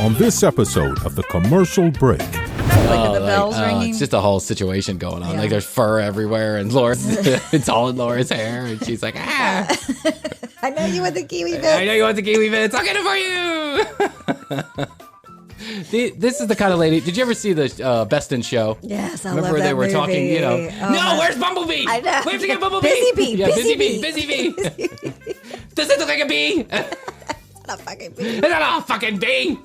on this episode of The Commercial Break. The bells ringing. It's just a whole situation going on. Yeah. Like there's fur everywhere, and Laura, it's all in Laura's hair, and she's like, ah. I know you want the kiwi bit. I know you want the kiwi bits. I'll get it for you. This is the kind of lady. Did you ever see the Best in Show? Yes, I Remember love where that they were movie. talking, you know, Oh, no, where's Bumblebee? I know. We have to get Bumblebee. Busy bee. Yeah, busy busy bee. Does it look like a bee? Not a fucking bee. It's not a fucking bee.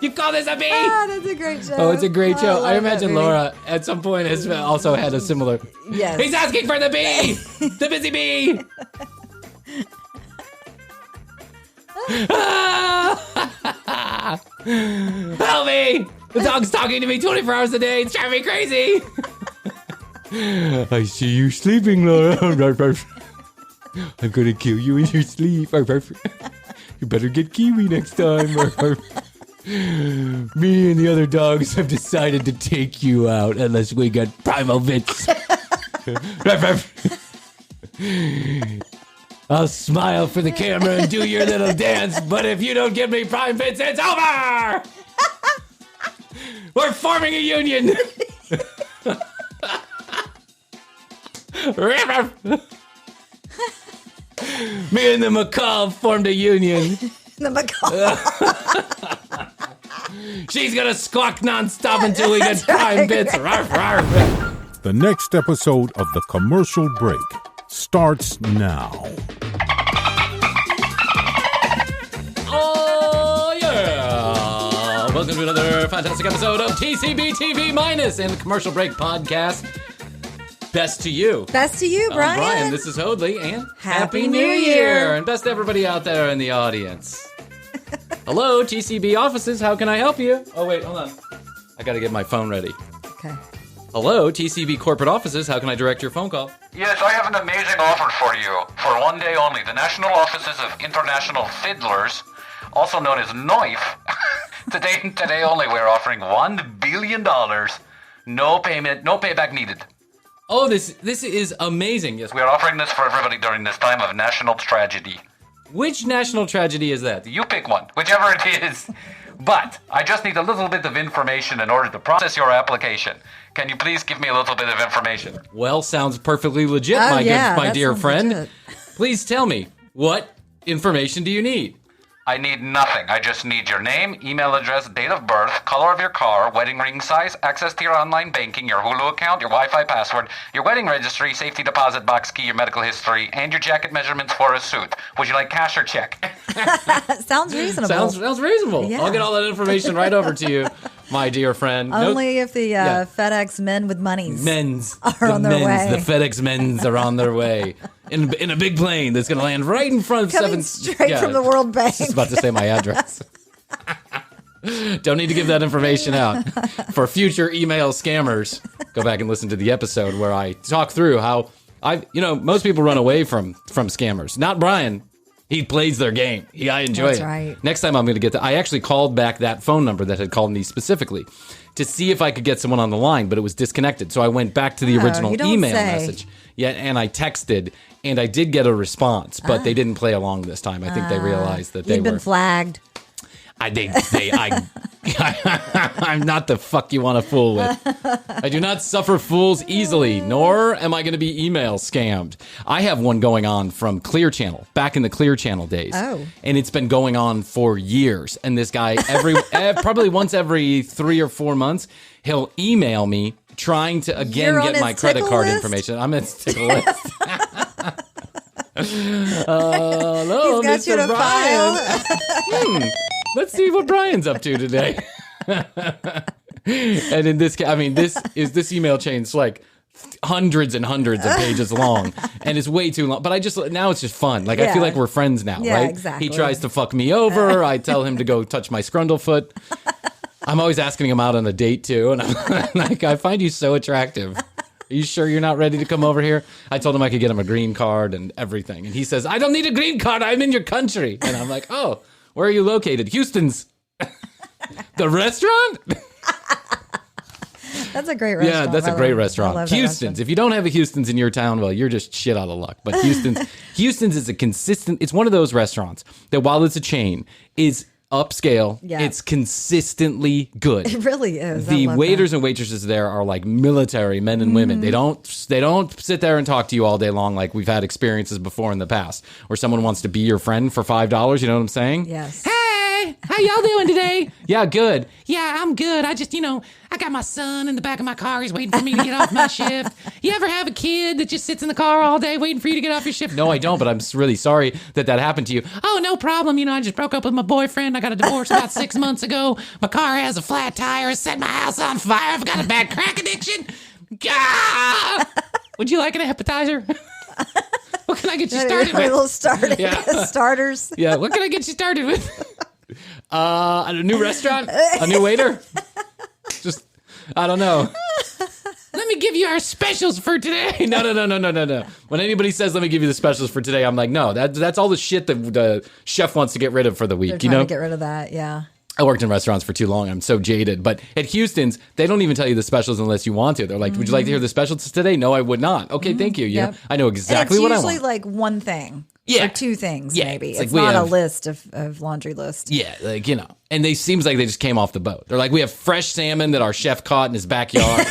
You call this a bee? Ah, that's a great show. Oh, it's a great show. I love that imagine movie. Laura at some point has also had a similar. Yes. He's asking for the bee, the busy bee. Help me! The dog's talking to me 24 hours a day. It's driving me crazy. I see you sleeping, Laura. I'm gonna kill you in your sleep. You better get kiwi next time. Me and the other dogs have decided to take you out unless we get primal bits. I'll smile for the camera and do your little dance, but if you don't give me prime bits, it's over! We're forming a union! Me and the macaw formed a union. The macaw. She's gonna squawk nonstop until we get prime bits. Ruff, ruff. The next episode of The Commercial Break starts now. Oh, yeah. Welcome to another fantastic episode of TCBTV Minus and the Commercial Break Podcast. Best to you. Best to you, Bryan. I'm Bryan, this is Hoadley, and Happy New Year. And best to everybody out there in the audience. Hello, TCB offices, how can I help you? Oh, wait, hold on. I gotta get my phone ready. Okay. Hello, TCB corporate offices, how can I direct your phone call? Yes, I have an amazing offer for you. For one day only, the National Offices of International Fiddlers, also known as NOIF, today only, we're offering $1 billion. No payment, no payback needed. Oh, this is amazing. Yes. We are offering this for everybody during this time of national tragedy. Which national tragedy is that? You pick one, whichever it is. But I just need a little bit of information in order to process your application. Can you please give me a little bit of information? Well, sounds perfectly legit, Oh, my that dear sounds friend. legit. Please tell me, what information do you need? I need nothing. I just need your name, email address, date of birth, color of your car, wedding ring size, access to your online banking, your Hulu account, your Wi-Fi password, your wedding registry, safety deposit box key, your medical history, and your jacket measurements for a suit. Would you like cash or check? Sounds reasonable. Sounds reasonable. Yeah. I'll get all that information right over to you, my dear friend. Only if the FedEx men with monies Men's are on their way. The FedEx men's are on their way in a big plane that's going to land right in front of Coming straight from the World Bank. I was about to say my address. Don't need to give that information out. For future email scammers, go back and listen to the episode where I talk through how most people run away from scammers. Not Bryan. He plays their game. I enjoy That's it. right. Next time I'm going to get that. I actually called back that phone number that had called me specifically to see if I could get someone on the line, but it was disconnected. So I went back to the original you don't email say. message. Yeah, and I texted, and I did get a response, but they didn't play along this time. I think they realized that they You'd been were. flagged. I'm not the fuck you want to fool with. I do not suffer fools easily, nor am I going to be email scammed. I have one going on from Clear Channel, back in the Clear Channel days. Oh. And it's been going on for years. And this guy, probably once every 3 or 4 months, he'll email me trying to, again, You're on get his my credit tickle card list? information. I'm at his tickle list. Hello, He's got Mr. you to Bryan. Let's see what Bryan's up to today. And in this case, this email chain's like hundreds and hundreds of pages long, and it's way too long. But now it's just fun. Like I feel Yeah. like we're friends now, Yeah, right? exactly. He tries to fuck me over. I tell him to go touch my scrundlefoot. I'm always asking him out on a date too, and I'm like, I find you so attractive. Are you sure you're not ready to come over here? I told him I could get him a green card and everything, and he says, I don't need a green card. I'm in your country, and I'm like, oh. Where are you located? Houston's. The restaurant? That's a great restaurant. Yeah, that's a great restaurant. I love that Houston's. restaurant. If you don't have a Houston's in your town, well, you're just shit out of luck. But Houston's is a consistent, it's one of those restaurants that while it's a chain, is upscale. Yeah. It's consistently good. It really is. The waiters and waitresses there are like military men and women. They don't sit there and talk to you all day long like we've had experiences before in the past where someone wants to be your friend for $5. You know what I'm saying? Yes. Hey, how y'all doing today? Yeah, good. Yeah, I'm good. I just, I got my son in the back of my car. He's waiting for me to get off my shift. You ever have a kid that just sits in the car all day waiting for you to get off your shift? No, I don't, but I'm really sorry that happened to you. Oh, no problem. I just broke up with my boyfriend. I got a divorce about 6 months ago. My car has a flat tire. It set my house on fire. I've got a bad crack addiction. Gah! Would you like an appetizer? What can I get you started with? A little starters. Yeah, what can I get you started with? A new restaurant? A new waiter? Just, I don't know. Let me give you our specials for today. No. When anybody says, let me give you the specials for today, I'm like, no, that's all the shit that the chef wants to get rid of for the week. They're trying to get rid of that, yeah. I worked in restaurants for too long. I'm so jaded. But at Houston's, they don't even tell you the specials unless you want to. They're like, would you like to hear the specials today? No, I would not. Okay, thank you. Yep. I know exactly what I want. It's usually like one thing. Yeah. Or two things, maybe. It's It's like not a list of laundry list. Yeah, and they seems like they just came off the boat. They're like, we have fresh salmon that our chef caught in his backyard,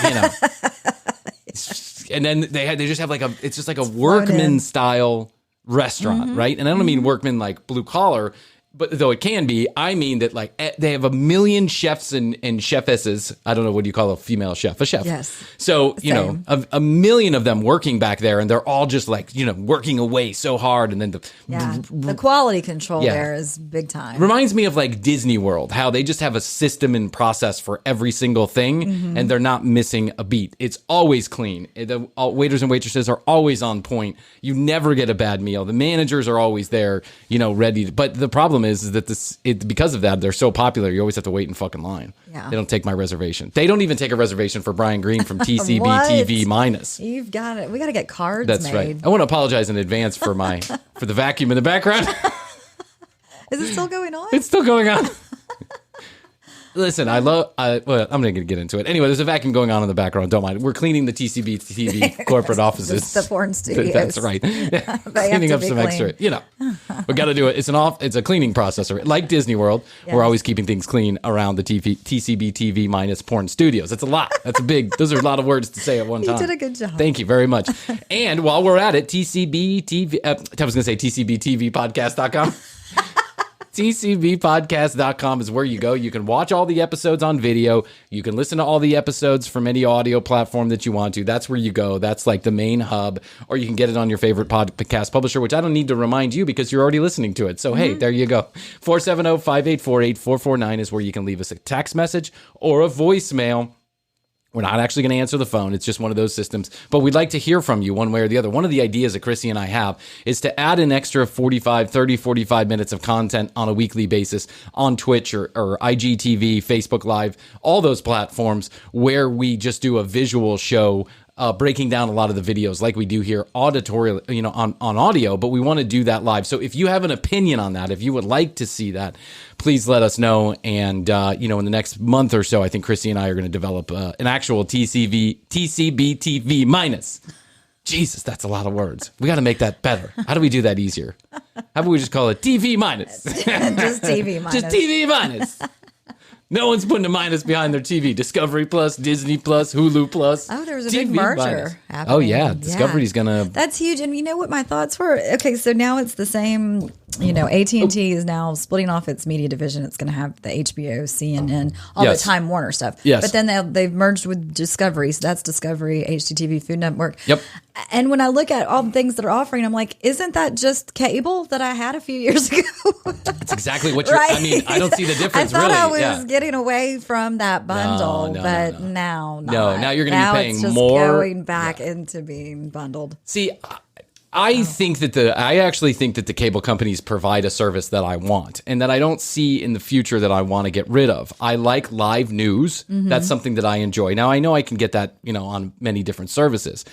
And then they just have it's just like a workman style restaurant, right? And I don't mean workman like blue collar, but though it can be, I mean that they have a million chefs and chefesses. I don't know, what do you call a female chef? A chef. Yes. So, a million of them working back there, and they're all just working away so hard. And then the quality control there is big time. Reminds me of like Disney World, how they just have a system and process for every single thing, and they're not missing a beat. It's always clean. The waiters and waitresses are always on point. You never get a bad meal. The managers are always there, ready. But the problem is that because of that, they're so popular, you always have to wait in fucking line. Yeah. They don't take my reservation. They don't even take a reservation for Brian Green from TCBTV minus. You've got it. We got to get cards That's made. right. I want to apologize in advance for the vacuum in the background. Is it still going on? It's still going on. Listen, I'm going to get into it. Anyway, there's a vacuum going on in the background. Don't mind. We're cleaning the TCBTV corporate offices. The porn studios. That's right. Cleaning up some extra. We got to do it. It's a cleaning process. Like Disney World, we're always keeping things clean around the TCBTV minus porn studios. That's a lot. Those are a lot of words to say at one time. You did a good job. Thank you very much. And while we're at it, TCBTV, I was going to say TCBTVpodcast.com. TCBpodcast.com is where you go. You can watch all the episodes on video. You can listen to all the episodes from any audio platform that you want to. That's where you go. That's like the main hub. Or you can get it on your favorite podcast publisher, which I don't need to remind you because you're already listening to it. So, hey, there you go. 470-584-8449 is where you can leave us a text message or a voicemail. We're not actually going to answer the phone. It's just one of those systems. But we'd like to hear from you one way or the other. One of the ideas that Chrissy and I have is to add an extra 45 minutes of content on a weekly basis on Twitch or IGTV, Facebook Live, all those platforms where we just do a visual show breaking down a lot of the videos like we do here auditorial, on audio, but we want to do that live. So if you have an opinion on that, if you would like to see that, please let us know. And, in the next month or so, I think Chrissy and I are going to develop an actual TCBTV minus. Jesus, that's a lot of words. We got to make that better. How do we do that easier? How about we just call it TV minus? Just TV minus. Just TV minus. No one's putting a minus behind their TV. Discovery Plus, Disney Plus, Hulu Plus. Oh, there was a TV big merger minus. happening. Oh, yeah. Discovery's going to... That's huge. And you know what my thoughts were? Okay, so now it's the same... AT&T is now splitting off its media division. It's going to have the HBO, CNN, all the Time Warner stuff. Yes. But then they've merged with Discovery. So that's Discovery, HGTV, Food Network. Yep. And when I look at all the things that are offering, I'm like, isn't that just cable that I had a few years ago? That's exactly what you're... Right? I mean, I don't see the difference, I thought really. I was getting away from that bundle, but now not. No, now you're going to be paying it's just more. going back into being bundled. See... I actually think that the cable companies provide a service that I want and that I don't see in the future that I want to get rid of. I like live news. Mm-hmm. That's something that I enjoy. Now, I know I can get that, on many different services,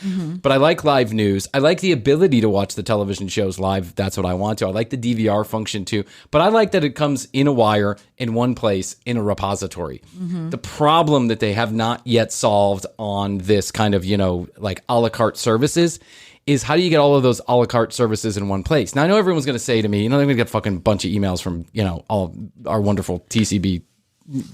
but I like live news. I like the ability to watch the television shows live. That's what I want to. I like the DVR function too, but I like that it comes in a wire in one place in a repository. Mm-hmm. The problem that they have not yet solved on this kind of, like a la carte services is how do you get all of those a la carte services in one place? Now, I know everyone's going to say to me, they're going to get a fucking bunch of emails from, all our wonderful TCB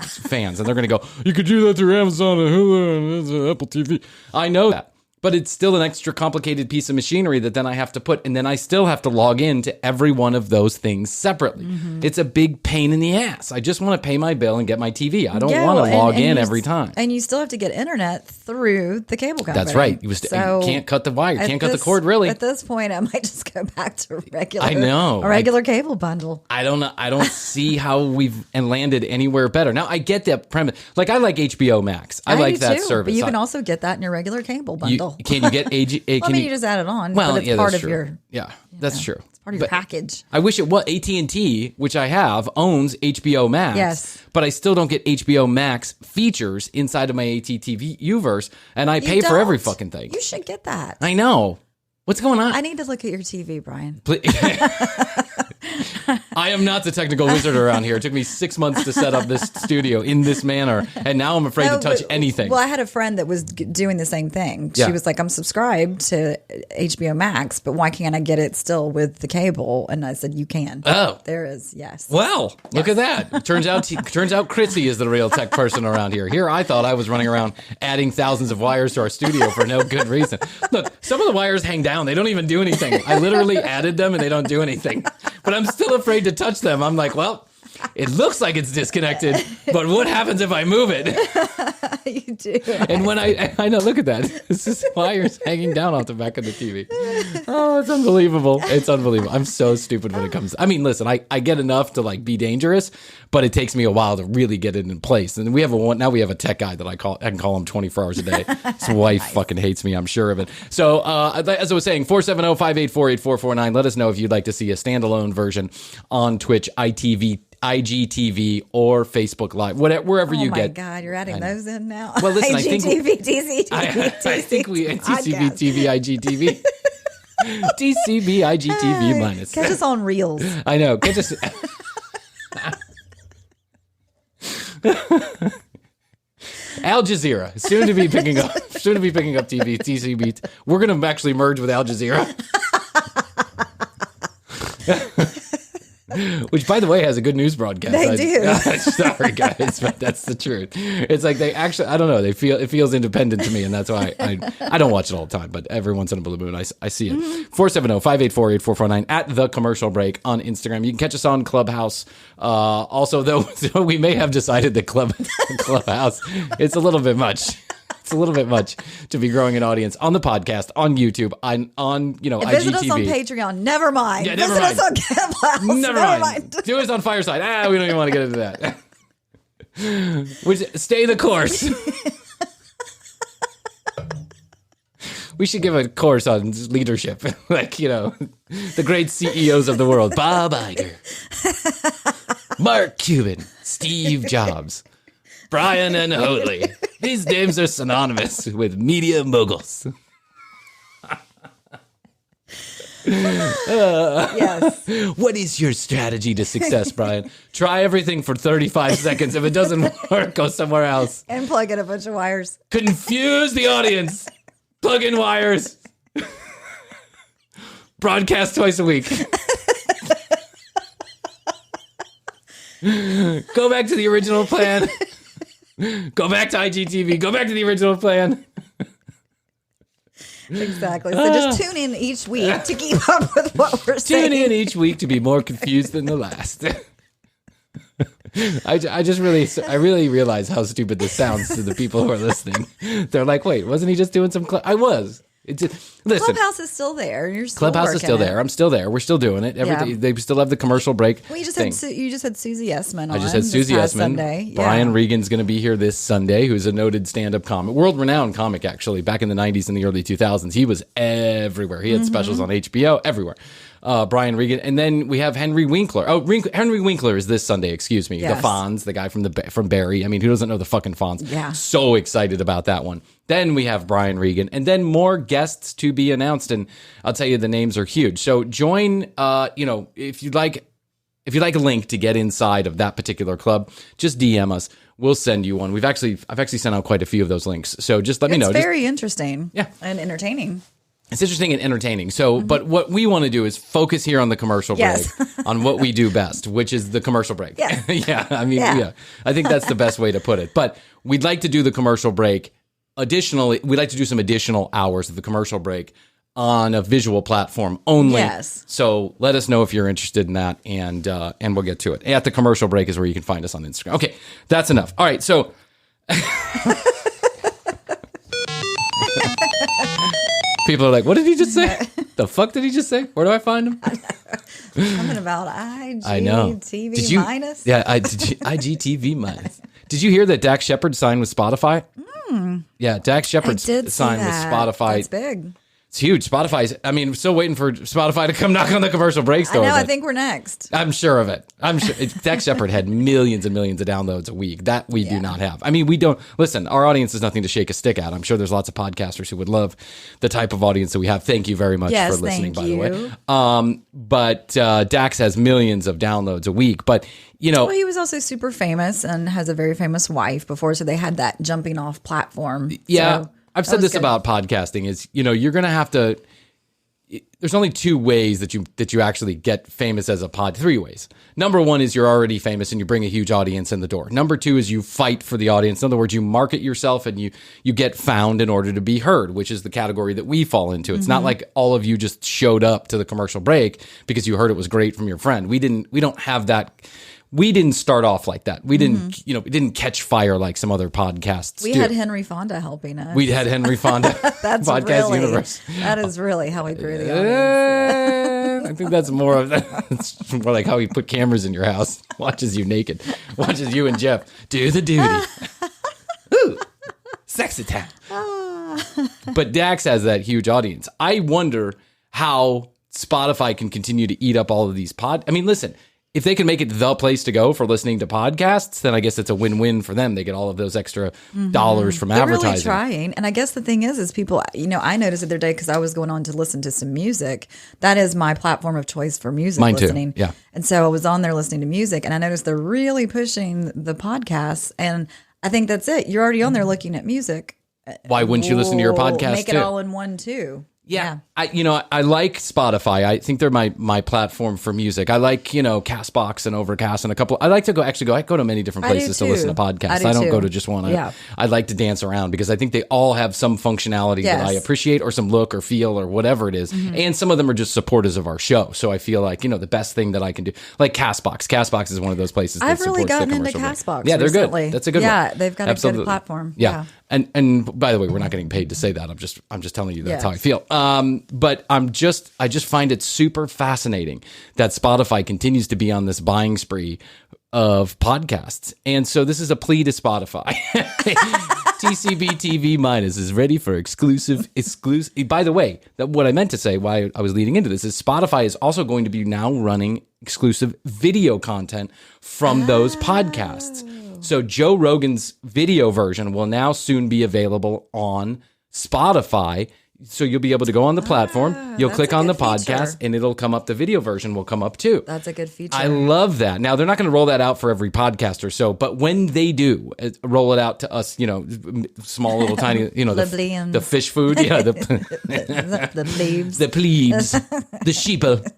fans, and they're going to go, you could do that through Amazon and Hulu and Apple TV. I know that. But it's still an extra complicated piece of machinery that then I have to put, and then I still have to log in to every one of those things separately. It's a big pain in the ass. I just want to pay my bill and get my TV. I don't want to log in every time. And you still have to get internet through the cable company. That's right. You can't cut the wire. You can't cut the cord, really. At this point, I might just go back to regular. I know. A regular cable bundle. I don't know. I don't see how we've landed anywhere better. Now, I get that premise. Like, I like HBO Max. I like that service. But you can also get that in your regular cable bundle. Can you get AG? You just add it on. Well, but it's part of true. your. Yeah, that's true. It's part of your package. I wish it was AT&T, which I have, owns HBO Max. Yes. But I still don't get HBO Max features inside of my AT&T Uverse, and I pay for every fucking thing. You should get that. I know. What's going on? I need to look at your TV, Brian. I am not the technical wizard around here. It took me 6 months to set up this studio in this manner, and now I'm afraid to touch anything. Well, I had a friend that was doing the same thing. She was like, I'm subscribed to HBO Max, but why can't I get it still with the cable? And I said, you can. Oh. There is, yes. Well, look at that. Turns out Kritzy is the real tech person around here. Here, I thought I was running around adding thousands of wires to our studio for no good reason. Look, some of the wires hang down. They don't even do anything. I literally added them, and they don't do anything. But I'm still afraid to touch them. I'm like, well, it looks like it's disconnected, but what happens if I move it? You do. And when I know, look at that. It's just wires hanging down off the back of the TV. Oh, it's unbelievable. It's unbelievable. I'm so stupid when it comes. I mean, listen, I get enough to like be dangerous, but it takes me a while to really get it in place. And we have a tech guy that I can call him 24 hours a day. His wife fucking hates me, I'm sure of it. So as I was saying, 470-584-8449. Let us know if you'd like to see a standalone version on Twitch, IGTV, or Facebook Live, wherever you get. Oh my God, you're adding those in now. Well, listen, I think TCBTV, I think we TCBTV, IGTV, TCB, IGTV minus. Catch us on Reels. I know. Catch us. Al Jazeera, soon to be picking up TV, TCB. We're going to actually merge with Al Jazeera. Which, by the way, has a good news broadcast. They do. Sorry, guys, but that's the truth. It's like they actually, I don't know, it feels independent to me, and that's why I don't watch it all the time, but every once in a blue moon, I see it. 470-584-8449 at The Commercial Break on Instagram. You can catch us on Clubhouse. Also, though, so we may have decided that Clubhouse, it's a little bit much. It's a little bit much to be growing an audience on the podcast, on YouTube, on IGTV. Visit us on Patreon. Never mind. Yeah, never Visit mind. us on Clubhouse. Never mind. Do us on Fireside. We don't even want to get into that. Stay the course. We should give a course on leadership, like the great CEOs of the world: Bob Iger, Mark Cuban, Steve Jobs, Bryan and Hoadley. These names are synonymous with media moguls. Yes. What is your strategy to success, Brian? Try everything for 35 seconds. If it doesn't work, go somewhere else. And plug in a bunch of wires. Confuse the audience. Plug in wires. Broadcast twice a week. Go back to the original plan. Go back to IGTV. Go back to the original plan. Exactly. So just tune in each week to keep up with what we're saying. Tune in each week to be more confused than the last. I really realize how stupid this sounds to the people who are listening. They're like, wait, wasn't he just doing some? I was. Listen, Clubhouse is still there. You're still Clubhouse is still there. I'm still there. We're still doing it. They still have the commercial break. Well, you just had Susie Essman on. I just had Susie Essman. Sunday. Brian Regan's going to be here this Sunday, who's a noted stand-up comic, world-renowned comic, actually. Back in the 90s and the early 2000s, he was everywhere. He had specials on HBO, everywhere. Brian Regan, and then we have Henry Winkler. Henry Winkler is this Sunday. Excuse me, yes. The Fonz, the guy from Barry. I mean, who doesn't know the fucking Fonz? Yeah, so excited about that one. Then we have Brian Regan, and then more guests to be announced. And I'll tell you, the names are huge. So join. If you'd like a link to get inside of that particular club, just DM us. We'll send you one. I've actually sent out quite a few of those links. So just let me know. It's very interesting. Yeah, and entertaining. It's interesting and entertaining. So, but what we want to do is focus here on the commercial break, on what we do best, which is the commercial break. Yes. I mean, I think that's the best way to put it. But we'd like to do the commercial break. Additionally, we'd like to do some additional hours of the commercial break on a visual platform only. Yes. So let us know if you're interested in that, and we'll get to it. At the commercial break is where you can find us on Instagram. Okay, that's enough. All right, so. People are like, what did he just say? The fuck did he just say? Where do I find him? Something about IGTV I know. minus. Yeah, IGTV minus. Did you hear that Dax Shepard signed with Spotify? Yeah, Dax Shepard signed with Spotify. That's big. It's huge. Spotify's, I mean, still waiting for Spotify to come knock on the commercial breaks door. I know, I think we're next. I'm sure of it. I'm sure. Dax Shepard had millions and millions of downloads a week. That we do not have. I mean, we don't, listen, our audience is nothing to shake a stick at. I'm sure there's lots of podcasters who would love the type of audience that we have. Thank you very much for listening, by the way. But Dax has millions of downloads a week. But, you know. Well, he was also super famous and has a very famous wife before, so they had that jumping off platform. Yeah. So I've said this about podcasting is, you know, you're going to have to, there's only two ways that you actually get famous as a three ways. Number one is you're already famous and you bring a huge audience in the door. Number two is you fight for the audience. In other words, you market yourself and you get found in order to be heard, which is the category that we fall into. It's not like all of you just showed up to the commercial break because you heard it was great from your friend. We don't have that. We didn't start off like that. We didn't, we didn't catch fire like some other podcasts We had Henry Fonda helping us. We had Henry Fonda. That's Podcast really, Universe. That is really how we grew the audience. I think that's more of it's more like how he put cameras in your house, watches you naked, watches you and Jeff do the duty. Ooh, sexy time. But Dax has that huge audience. I wonder how Spotify can continue to eat up all of these I mean, listen. If they can make it the place to go for listening to podcasts, then I guess it's a win-win for them. They get all of those extra dollars from advertising. They're really trying. And I guess the thing is people, I noticed the other day because I was going on to listen to some music. That is my platform of choice for music listening. Too. Yeah. And so I was on there listening to music and I noticed they're really pushing the podcasts. And I think that's it. You're already on there looking at music. Why wouldn't you listen to your podcast Make it all in one too. Yeah. I like Spotify. I think they're my platform for music. I like, Castbox and Overcast and a couple. I like to I go to many different places to listen to podcasts. I don't go to just one. I like to dance around because I think they all have some functionality that I appreciate or some look or feel or whatever it is. And some of them are just supporters of our show. So I feel like, the best thing that I can do, like Castbox. Castbox is one of those places that I've really supports gotten the into Castbox Yeah, they're recently. good. That's a good one. Yeah, they've got a good platform. Yeah. And by the way, we're not getting paid to say that. I'm just telling you that's how I feel. But I just find it super fascinating that Spotify continues to be on this buying spree of podcasts. And so this is a plea to Spotify. TCBTV minus is ready for exclusive. By the way, what I meant to say, why I was leading into this, is Spotify is also going to be now running exclusive video content from those podcasts. So Joe Rogan's video version will now soon be available on Spotify. So you'll be able to go on the platform, you'll click on the podcast, and it'll come up. The video version will come up too. That's a good feature. I love that. Now, they're not going to roll that out for every podcaster, but when they do roll it out to us, small little tiny, the fish food, the plebes. The plebes, the sheeple.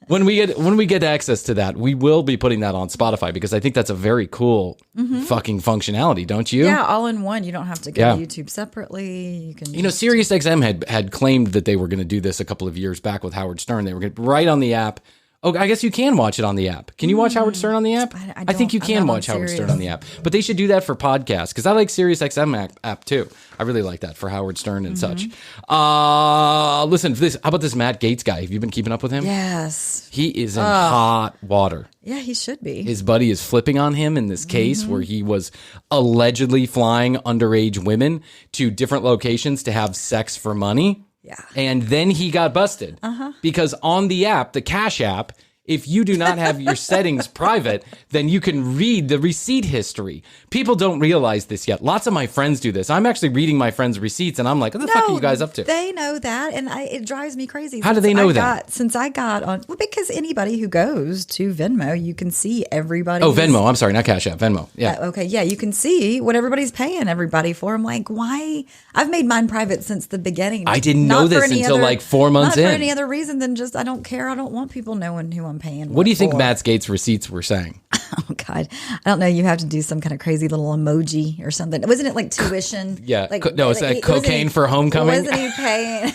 When we get access to that, we will be putting that on Spotify because I think that's a very cool fucking functionality, don't you? Yeah, all in one. You don't have to go to YouTube separately. You can. SiriusXM had claimed that they were going to do this a couple of years back with Howard Stern. They were going to right on the app. Oh, I guess you can watch it on the app. Can you watch Howard Stern on the app? I think you can watch Howard Stern on the app. But they should do that for podcasts because I like SiriusXM app too. I really like that for Howard Stern and such. Listen, how about this Matt Gaetz guy? Have you been keeping up with him? Yes. He is in hot water. Yeah, he should be. His buddy is flipping on him in this case where he was allegedly flying underage women to different locations to have sex for money. Yeah. And then he got busted because on the app, the Cash app, if you do not have your settings private, then you can read the receipt history. People don't realize this yet. Lots of my friends do this. I'm actually reading my friends' receipts, and I'm like, what the fuck are you guys up to? They know that, and it drives me crazy. How do they know that? Since I got on, well, because anybody who goes to Venmo, you can see everybody. Oh, Venmo. I'm sorry, not Cash App. Venmo. Yeah. Okay. Yeah, you can see what everybody's paying everybody for. I'm like, why? I've made mine private since the beginning. I didn't know this until like 4 months in. Not for any other reason than just I don't care. I don't want people knowing who I'm paying. What do you think Matt Gates' receipts were saying? Oh God, I don't know. You have to do some kind of crazy little emoji or something. Wasn't it like tuition? Yeah. Like, no, it's like cocaine for homecoming. Wasn't he paying?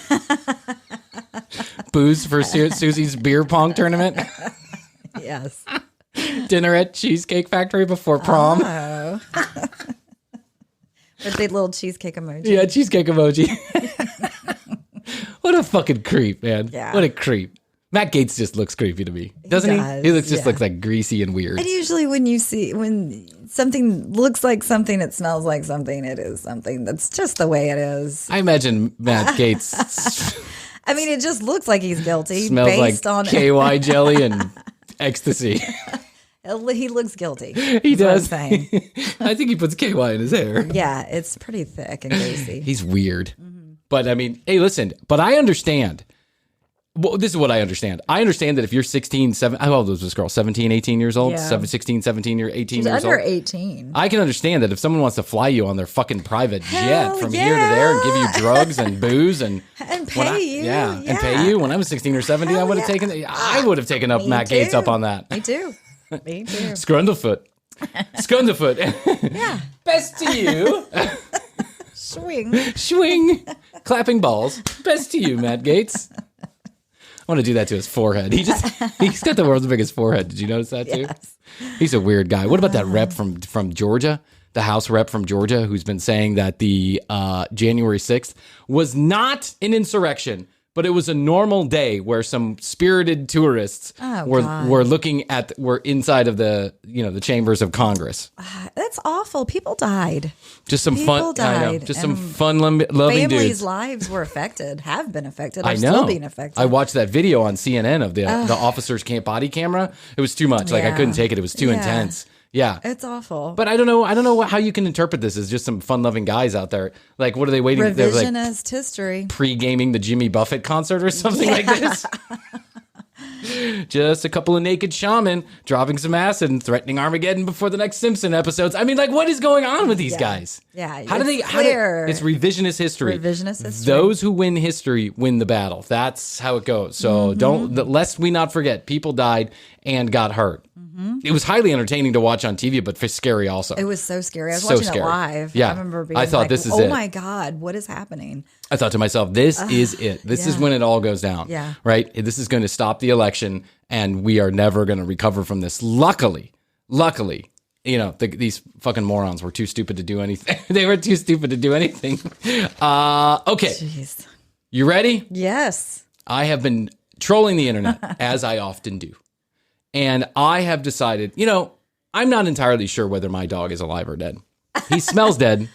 Booze for Susie's beer pong tournament. Yes. Dinner at Cheesecake Factory before prom. Oh. With the little cheesecake emoji. Yeah, cheesecake emoji. What a fucking creep, man. Yeah. What a creep. Matt Gates just looks creepy to me, doesn't he? He looks like greasy and weird. And usually when something looks like something, it smells like something, it is something. That's just the way it is. I imagine Matt Gates I mean, it just looks like he's guilty. smells based like on KY jelly and ecstasy. He looks guilty. He does. What I'm saying. I think he puts KY in his hair. Yeah, it's pretty thick and greasy. He's weird. But I mean, hey, listen, but I understand. Well, this is what I understand. I understand that if you're 16, 17, how old was this girl? 17, 18 years old? Yeah. 16, 17, 18 She's years under old? 18. I can understand that if someone wants to fly you on their fucking private Hell jet from here to there and give you yeah. drugs and booze and pay you. Yeah, and pay you. When I was 16 or 17, I would have taken up Me Matt Gates too. up on that. Me too. Me too. Scrundlefoot. Yeah. Best to you. Swing. Swing. Clapping balls. Best to you, Matt Gates. I want to do that to his forehead. He's got the world's biggest forehead. Did you notice that too? Yes. He's a weird guy. What about that rep from Georgia? The House rep from Georgia who's been saying that the January 6th was not an insurrection, but it was a normal day where some spirited tourists were inside of the chambers of Congress. That's awful. People died. Just some People fun. I know. died, Just some and fun-loving Families' dudes. lives were affected, have been affected, I are know. still being affected. I watched that video on CNN of the officers' body camera. It was too much. Like I Yeah. couldn't take it. It was too Yeah. intense. Yeah. It's awful. But I don't know how you can interpret this as just some fun-loving guys out there. Like, what are they waiting? They're like Revisionist history. pre-gaming the Jimmy Buffett concert or something like this. Just a couple of naked shaman dropping some acid and threatening Armageddon before the next Simpson episodes. I mean, like, what is going on with these guys? Yeah, How do they? It's revisionist history. Revisionist history. Those who win history win the battle. That's how it goes. So lest we not forget, people died and got hurt. It was highly entertaining to watch on TV, but scary also. It was so scary. I was So watching scary. it live. Yeah. I remember being I thought, like, this is oh it. my God, what is happening? I thought to myself, this is it. This is yeah. when it all goes down. Yeah. Right? This is going to stop the election, and we are never going to recover from this. Luckily, these fucking morons were too stupid to do anything. They were too stupid to do anything. Okay. Jeez. You ready? Yes. I have been trolling the internet, as I often do. And I have decided, I'm not entirely sure whether my dog is alive or dead. He smells dead.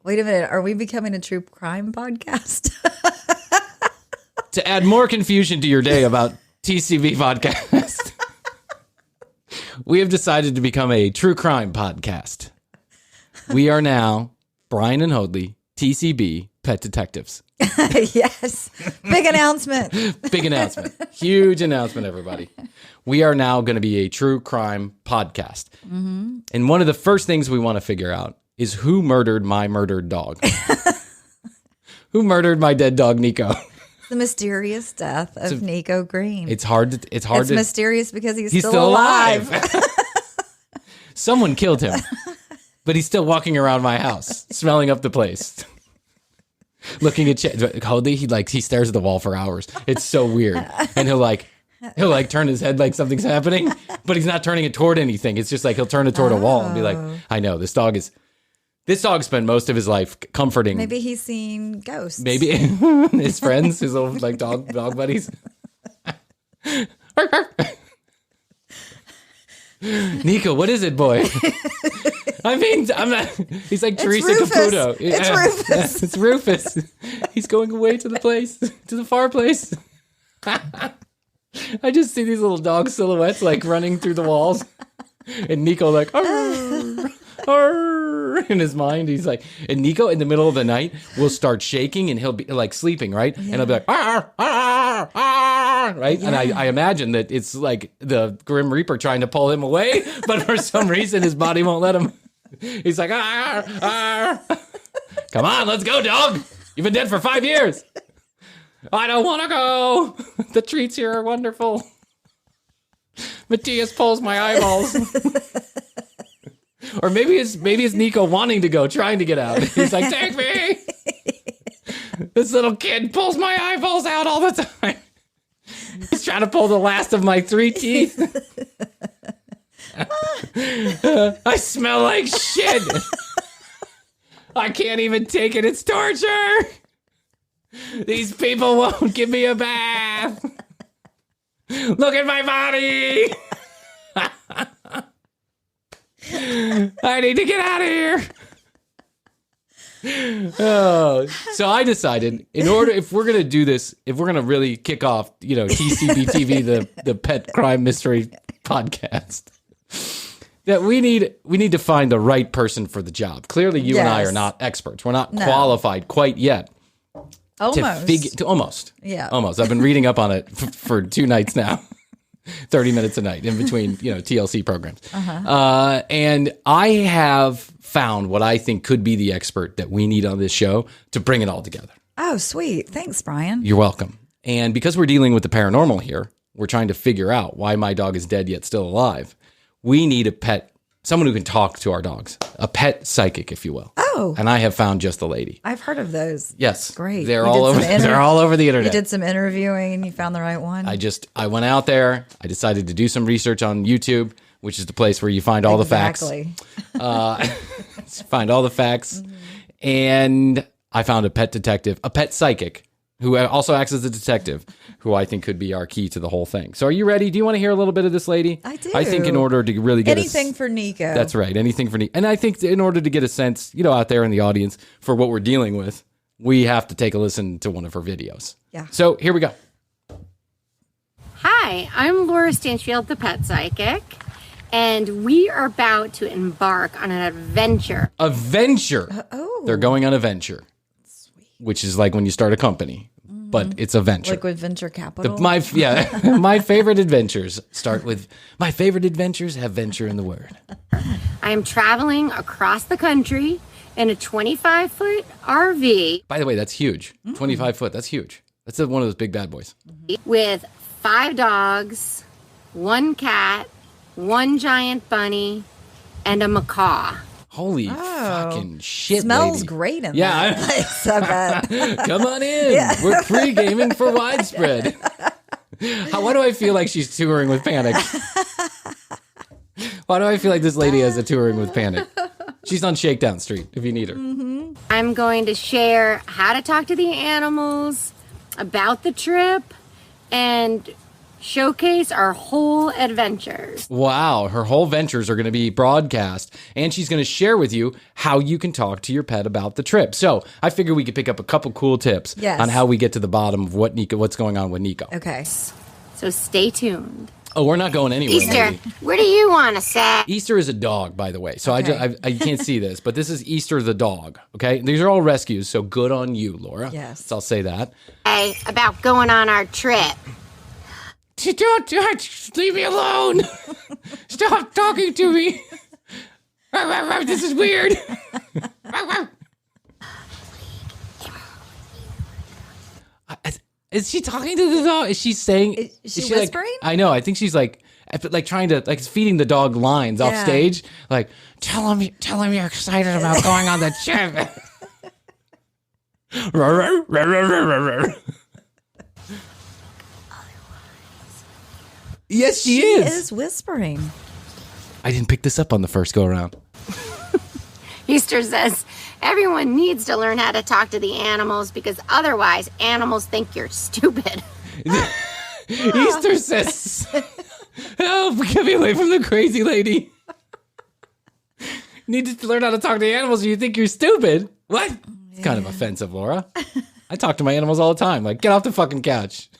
Wait a minute. Are we becoming a true crime podcast? To add more confusion to your day about TCB podcast, we have decided to become a true crime podcast. We are now Bryan and Hoadley, TCB Pet Detectives. Yes. Big announcement. Big announcement. Huge announcement, everybody. We are now going to be a true crime podcast. Mm-hmm. And one of the first things we want to figure out is who murdered my murdered dog. Who murdered my dead dog, Niko? The mysterious death of Niko Green. It's mysterious because he's still alive. Someone killed him, but he's still walking around my house, smelling up the place. Looking at Hoadley, he stares at the wall for hours. It's so weird. And he'll turn his head like something's happening, but he's not turning it toward anything. It's just like he'll turn it toward a wall and be like, I know, this dog spent most of his life comforting. Maybe he's seen ghosts. Maybe his friends, his little dog buddies. Niko, what is it, boy? I mean, I'm not. He's like Teresa Caputo. It's Rufus. It's Rufus. He's going away to the far place. I just see these little dog silhouettes like running through the walls. And Niko like, arr, arr, in his mind. He's like, and Niko in the middle of the night will start shaking and he'll be like sleeping, right? And he'll be like, arr, arr, arr, right? Yeah. And I imagine that it's like the Grim Reaper trying to pull him away, but for some reason his body won't let him. He's like, arr, arr. Come on, let's go, dog. You've been dead for 5 years. I don't want to go. The treats here are wonderful. Matthias pulls my eyeballs. Or maybe it's Niko wanting to go, trying to get out. He's like, take me. This little kid pulls my eyeballs out all the time. He's trying to pull the last of my 3 teeth. I smell like shit. I can't even take it. It's torture. These people won't give me a bath. Look at my body. I need to get out of here. Oh, so I decided if we're going to do this, if we're going to really kick off, TCBTV, the pet crime mystery podcast, that we need to find the right person for the job. Clearly, you and I are not experts. We're not qualified quite yet. Almost. Yeah. Almost. I've been reading up on it for 2 nights now. 30 minutes a night in between, TLC programs. And I have found what I think could be the expert that we need on this show to bring it all together. Oh, sweet. Thanks, Bryan. You're welcome. And because we're dealing with the paranormal here, we're trying to figure out why my dog is dead yet still alive. We need a pet, someone who can talk to our dogs, a pet psychic, if you will. Oh. And I have found just the lady. I've heard of those. Yes. Great. They're all over the internet. You did some interviewing. You found the right one. I went out there. I decided to do some research on YouTube, which is the place where you find all the facts. Find all the facts. Mm-hmm. And I found a pet detective, a pet psychic, who also acts as a detective, who I think could be our key to the whole thing. So are you ready? Do you want to hear a little bit of this lady? I do. I think in order to really get anything for Niko. That's right. Anything for Niko. And I think in order to get a sense, out there in the audience for what we're dealing with, we have to take a listen to one of her videos. Yeah. So here we go. Hi, I'm Laura Stanchfield, the pet psychic, and we are about to embark on an adventure. A venture. They're going on a venture. Sweet. Which is like when you start a company. But it's a venture. Like with venture capital? My favorite adventures my favorite adventures have venture in the word. I am traveling across the country in a 25-foot RV. By the way, that's huge. 25 foot, that's huge. That's one of those big bad boys. With 5 dogs, 1 cat, 1 giant bunny, and a macaw. Holy fucking shit, smells lady. Great in that place, I bet. Come on in. Yeah. We're pre-gaming for widespread. Why do I feel like she's touring with Panic? Why do I feel like this lady has a touring with Panic? She's on Shakedown Street if you need her. Mm-hmm. I'm going to share how to talk to the animals, about the trip, and showcase our whole adventures. Wow, her whole ventures are going to be broadcast, and she's going to share with you how you can talk to your pet about the trip. So I figure we could pick up a couple cool tips on how we get to the bottom of what's going on with Niko. Okay. So stay tuned. Oh, we're not going anywhere. Easter, where do you want to say? Easter is a dog, by the way. So I can't see this, but this is Easter the dog, okay? These are all rescues, so good on you, Laura. Yes. So I'll say that. Hey, about going on our trip. Don't leave me alone. Stop talking to me. This is weird. Is she talking to the dog? Is she saying? Is she whispering? I know. I think she's like trying to feeding the dog lines off stage. Like, tell him you're excited about going on the trip. Yes, she is. She is whispering. I didn't pick this up on the first go around. Easter says everyone needs to learn how to talk to the animals because otherwise animals think you're stupid. Easter says, help, get me away from the crazy lady. You need to learn how to talk to the animals or you think you're stupid. What? It's kind of offensive, Laura. I talk to my animals all the time. Like, get off the fucking couch.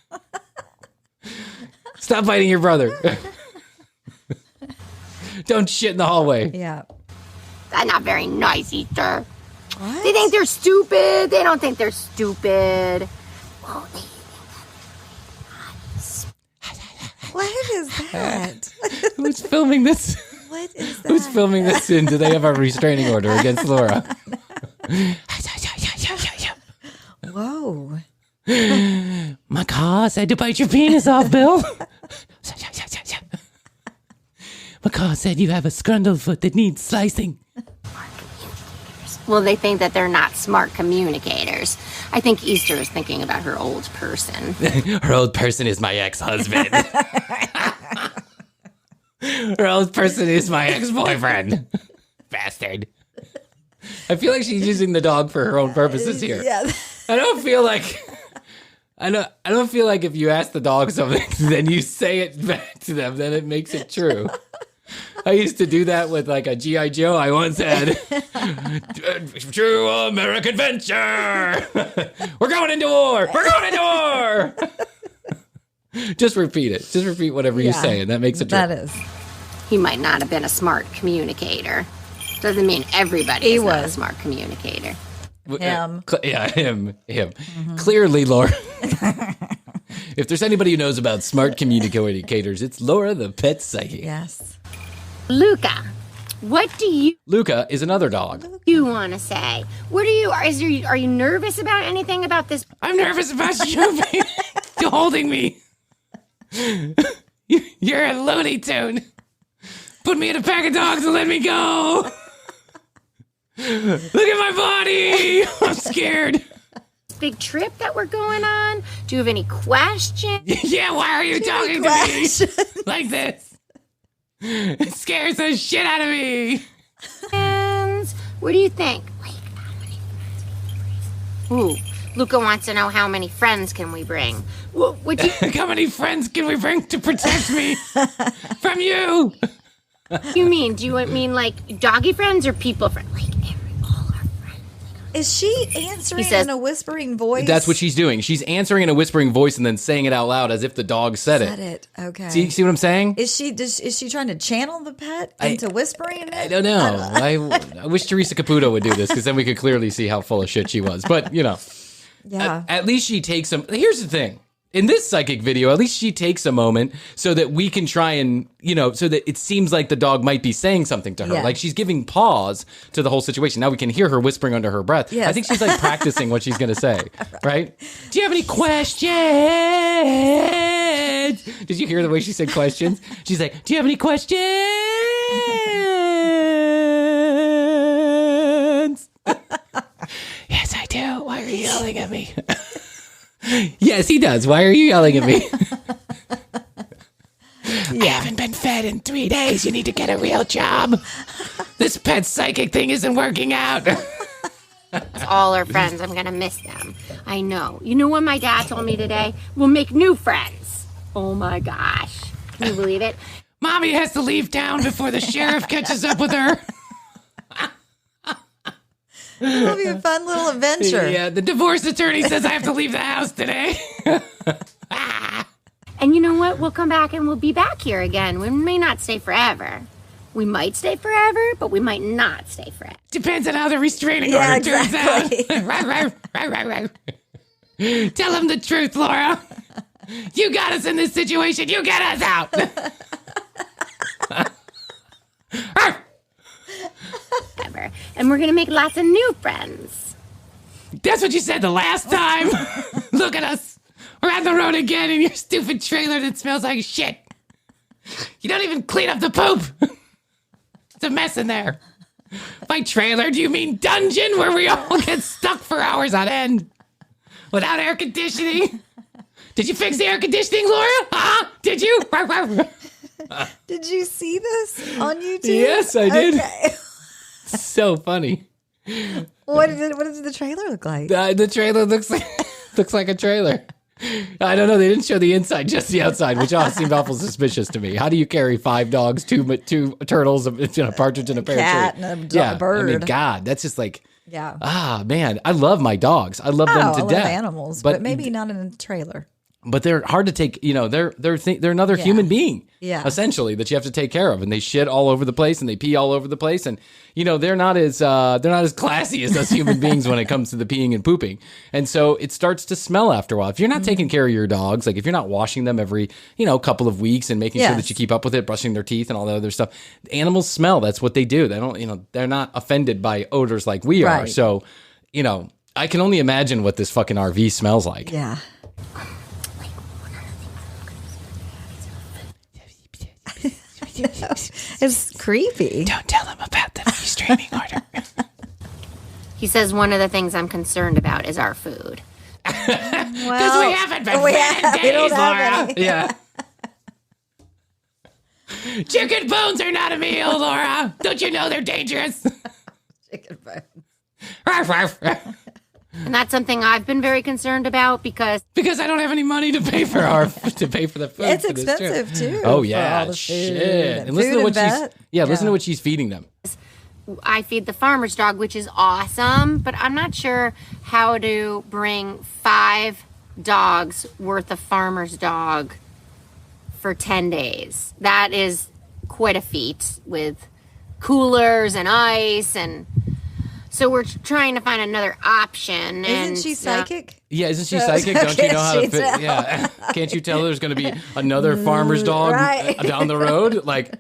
Stop biting your brother. Don't shit in the hallway. Yeah. That's not very nice, Easter. What? They think they're stupid. They don't think they're stupid. Oh, What is that? Who's filming this? What is that? Who's filming this in? Do they have a restraining order against Laura? Whoa. My car said to bite your penis off, Bill. My car said you have a scrundle foot that needs slicing. well, they think that they're not smart communicators. I think Easter is thinking about her old person. Her old person is my ex-husband. Her old person is my ex-boyfriend. Bastard. I feel like she's using the dog for her own purposes here. Yeah. I don't feel like if you ask the dog something, then you say it back to them, then it makes it true. I used to do that with like a G.I. Joe I once had. True American venture. We're going into war. We're going into war. Just repeat it. Just repeat whatever you say, and that makes it true. That is. He might not have been a smart communicator. Doesn't mean everybody is not a smart communicator. Him. Him. Mm-hmm. Clearly, Laura. If there's anybody who knows about smart communicators, it's Laura the pet psychic. Yes. Luca, what do Luca is another dog. you want to say? What are you nervous about anything about this? I'm nervous about you holding me. You're a Looney Tune. Put me in a pack of dogs and let me go. Look at my body. I'm scared. Big trip that we're going on? Do you have any questions? Yeah, why are you talking to me like this? It scares the shit out of me. What do you think? Ooh, Luca wants to know how many friends can we bring. How many friends can we bring to protect me from you? You mean? Do you mean like doggy friends or people friends? Like all our friends. Is she answering in a whispering voice? That's what she's doing. She's answering in a whispering voice and then saying it out loud as if the dog said it. Okay. See what I'm saying? Is she trying to channel the pet into whispering it? I don't know. I wish Teresa Caputo would do this because then we could clearly see how full of shit she was. But, Yeah. At least she takes some. Here's the thing. In this psychic video, at least she takes a moment so that we can try and, so that it seems like the dog might be saying something to her. Yeah. Like she's giving pause to the whole situation. Now we can hear her whispering under her breath. Yes. I think she's like practicing what she's going to say, right? Do you have any questions? Did you hear the way she said questions? She's like, do you have any questions? Yes, I do. Why are you yelling at me? Yes, he does. Why are you yelling at me? I haven't been fed in 3 days. You need to get a real job. This pet psychic thing isn't working out. All our friends. I'm going to miss them. I know. You know what my dad told me today? We'll make new friends. Oh my gosh. Can you believe it? Mommy has to leave town before the sheriff catches up with her. It'll be a fun little adventure. Yeah, the divorce attorney says I have to leave the house today. And you know what? We'll come back and we'll be back here again. We may not stay forever. We might stay forever, but we might not stay forever. Depends on how the restraining order turns out. Tell him the truth, Laura. You got us in this situation. You get us out. And we're going to make lots of new friends. That's what you said the last time. Look at us. We're on the road again in your stupid trailer that smells like shit. You don't even clean up the poop. It's a mess in there. By trailer, do you mean dungeon where we all get stuck for hours on end without air conditioning? Did you fix the air conditioning, Laura? Huh? Did you? Did you see this on YouTube? Yes, I did. Okay. So funny. What does the trailer look like? The trailer looks like a trailer. I don't know. They didn't show the inside, just the outside, which all seemed awful suspicious to me. How do you carry 5 dogs, two turtles, a partridge, and a pear cat tree? and a bird? I mean, God, that's just like, Yeah. man, I love my dogs. I love them to I love death. animals, but maybe not in a trailer. but they're hard to take. They're another human being, essentially, that you have to take care of, and they shit all over the place and they pee all over the place, and they're not as classy as us human beings when it comes to the peeing and pooping, and so it starts to smell after a while. If you're not taking care of your dogs, like if you're not washing them every couple of weeks and making sure that you keep up with it, brushing their teeth and all that other stuff, animals smell. That's what they do. They don't they're not offended by odors like we are. So I can only imagine what this fucking RV smells like. Yeah. It's creepy. Don't tell him about the restraining order. He says one of the things I'm concerned about is our food. Because we haven't been fed in days, Laura. Yeah. Chicken bones are not a meal, Laura. Don't you know they're dangerous? Chicken bones. Ruff, ruff. And that's something I've been very concerned about because I don't have any money to pay for the food. It's expensive too. Oh yeah, shit. And listen to what listen to what she's feeding them. I feed the farmer's dog, which is awesome, but I'm not sure how to bring 5 dogs worth of farmer's dog for 10 days. That is quite a feat with coolers and ice and. So we're trying to find another option. Isn't she psychic? Yeah, isn't she psychic? Don't you know how to fit? Yeah. Can't you tell there's going to be another farmer's dog down the road? Like,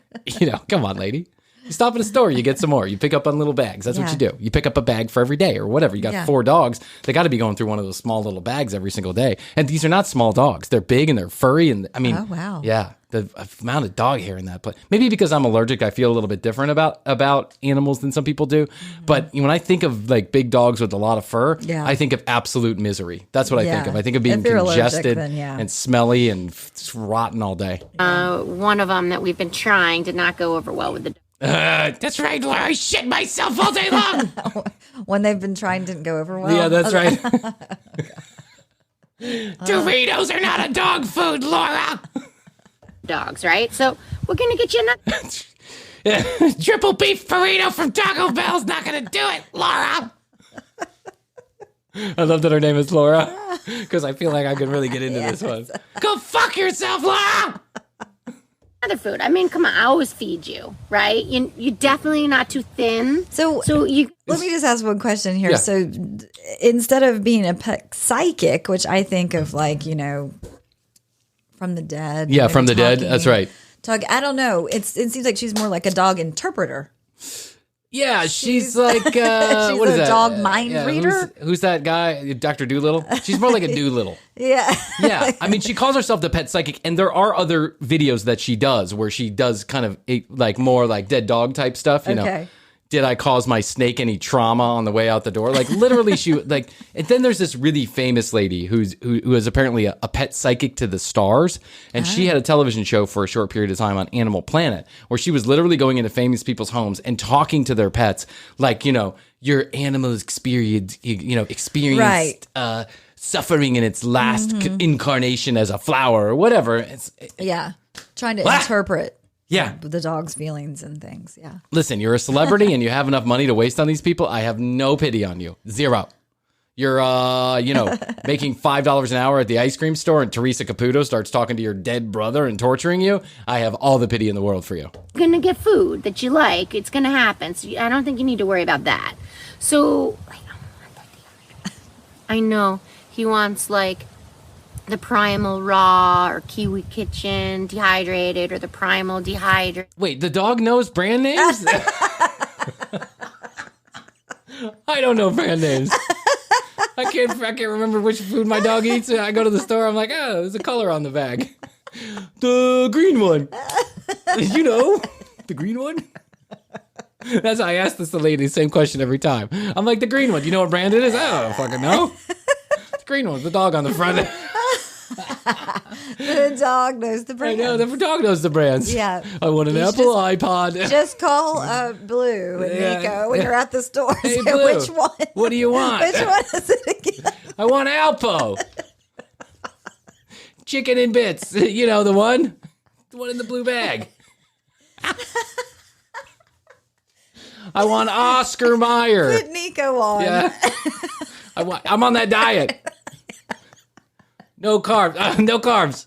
come on, lady. You stop at a store, you get some more. You pick up on little bags. That's what you do. You pick up a bag for every day or whatever. You got 4 dogs. They got to be going through one of those small little bags every single day. And these are not small dogs. They're big and they're furry. And I mean, oh, wow. Yeah. The amount of dog hair in that place. Maybe because I'm allergic, I feel a little bit different about animals than some people do. Mm-hmm. But when I think of like big dogs with a lot of fur, I think of absolute misery. That's what I think of. I think of being congested and smelly and rotten all day. One of them that we've been trying did not go over well with the dog. That's right, Laura. I shit myself all day long. When they've been trying didn't go over well. Yeah, that's right. Doritos are not a dog food, Laura. Dogs, right? So we're gonna get you another triple beef burrito from Taco Bell's not gonna do it, Laura. I love that her name is Laura because I feel like I could really get into this one. Go fuck yourself, Laura. Other food. I mean, come on. I always feed you, right? You're definitely not too thin. So you. Let me just ask one question here. Yeah. So instead of being a pet psychic, which I think of like from the dead. Yeah, from the dead. That's right. I don't know. It seems like she's more like a dog interpreter. Yeah, she's like she's what is a that? dog mind reader. Who's that guy? Dr. Doolittle. She's more like a Doolittle. Yeah. I mean, she calls herself the pet psychic, and there are other videos that she does where she does kind of like more like dead dog type stuff. You know. Did I cause my snake any trauma on the way out the door? Like literally, she like. And then there's this really famous lady who is apparently a pet psychic to the stars, and she had a television show for a short period of time on Animal Planet, where she was literally going into famous people's homes and talking to their pets, like your animal experienced suffering in its last incarnation as a flower or whatever. Trying to interpret. Yeah. The dog's feelings and things. Yeah. Listen, you're a celebrity and you have enough money to waste on these people. I have no pity on you. Zero. You're, making $5 an hour at the ice cream store and Teresa Caputo starts talking to your dead brother and torturing you. I have all the pity in the world for you. You're going to get food that you like. It's going to happen. So I don't think you need to worry about that. So I know he wants like the Primal Raw or Kiwi Kitchen Dehydrated or the Primal Dehydrated. Wait, the dog knows brand names? I don't know brand names. I can't remember which food my dog eats. I go to the store, I'm like, oh, there's a color on the bag. The green one. The green one? That's how I ask the lady the same question every time. I'm like, the green one. Do you know what brand it is? I don't fucking know. The green one, the dog on the front. The dog knows the brands. I know, the dog knows the brands. Yeah. I want an Apple iPod. Just call Blue and Niko when you're at the store. Hey, Say, Blue, which one? What do you want? Which one is it again? I want Alpo. Chicken and bits. You know the one? The one in the blue bag. I want Oscar Mayer. Put Niko on. Yeah. I'm on that diet. No carbs. No carbs.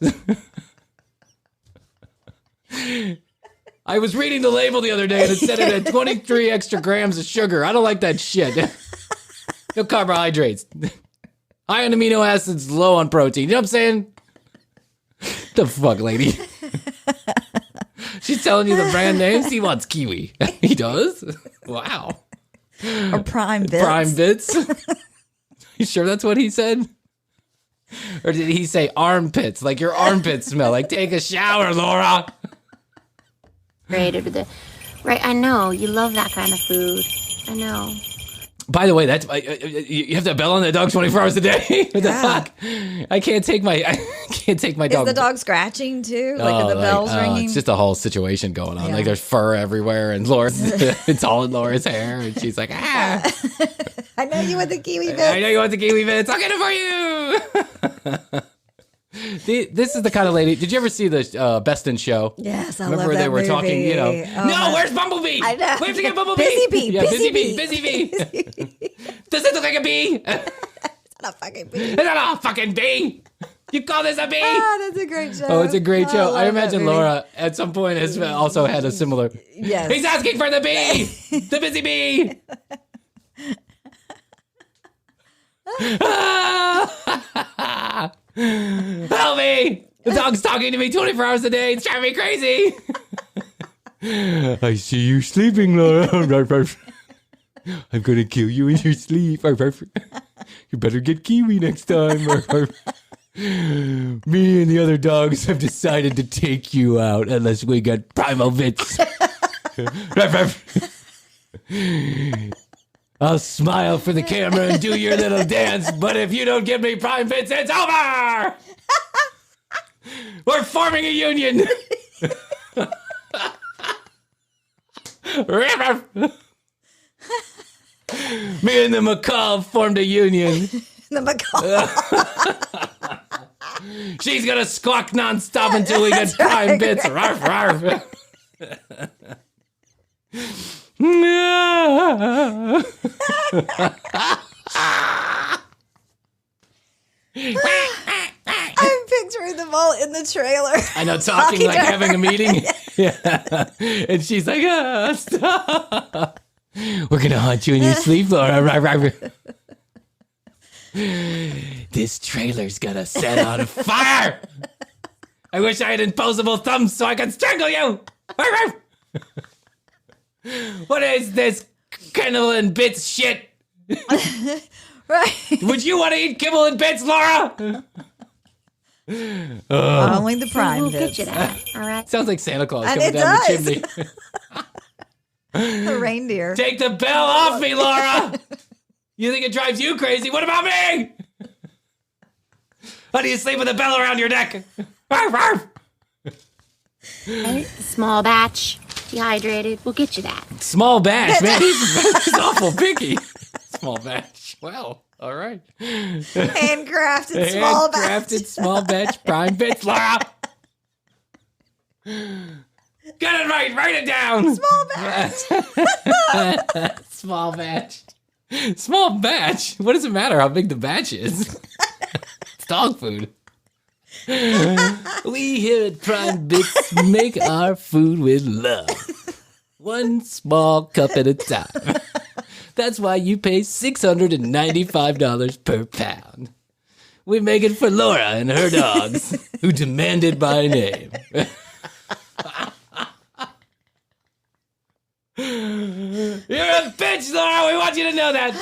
I was reading the label the other day and it said it had 23 extra grams of sugar. I don't like that shit. No carbohydrates. High on amino acids, low on protein. You know what I'm saying? The fuck, lady? She's telling you the brand names. He wants kiwi. He does? Wow. Or Prime Bits. Prime Bits? You sure that's what he said? Or did he say armpits? Like your armpits smell. Like take a shower, Laura. Right, I know. You love that kind of food. I know. By the way, that's you have to bell on the dog 24 hours a day. What the fuck? I can't take my dog. Is the dog scratching too? Like are the bells ringing? It's just a whole situation going on. Like there's fur everywhere, and Laura, it's all in Laura's hair, and she's like, ah. I know you want the kiwi bits. I know you want the kiwi bits. I'll get it for you. This is the kind of lady. Did you ever see the Best in Show? Yes, I Remember love where that they were movie. talking, you know, no, where's Bumblebee? I know. We have to get Bumblebee. Busy bee. Yeah, busy bee. Does it look like a bee? It's not a fucking bee. It's not a fucking bee. You call this a bee? Ah, that's a great show. Oh, it's a great show. I love that imagine movie. Laura at some point has also had a similar. Yes. He's asking for the bee. The busy bee. Help me. The dog's talking to me 24 hours a day. It's driving me crazy. I see you sleeping, Laura. I'm going to kill you in your sleep. You better get kiwi next time. Me and the other dogs have decided to take you out unless we get primal bits. I'll smile for the camera and do your little dance, but if you don't give me prime bits, it's over! We're forming a union! Me and the macaw formed a union. The macaw. She's gonna squawk nonstop until we get prime bits. Ruff, ruff. I'm picturing them all in the trailer. I know, talking like having a meeting. Yeah. And she's like, stop. We're gonna haunt you in your sleep, Laura. This trailer's gonna set on fire. I wish I had imposable thumbs so I could strangle you. What is this kennel and bits shit? Right. Would you want to eat kibble and bits, Laura? Only the Prime We'll Bits. get you that. All right. Sounds like Santa Claus And coming it down does. the chimney. The reindeer. Take the bell off me, Laura. You think it drives you crazy? What about me? How do you sleep with a bell around your neck? Arf, arf. Right? Small batch, dehydrated. We'll get you that. Small batch, man. He's awful picky. Small batch. Well, all right. Handcrafted small batch. Handcrafted small batch prime bits, Laura. Get it right. Write it down. Small batch. Small batch. Small batch? What does it matter how big the batch is? It's dog food. We here at Prime Bits make our food with love. One small cup at a time. That's why you pay $695 per pound. We make it for Laura and her dogs, who demand it by name. You're a bitch, Laura. We want you to know that.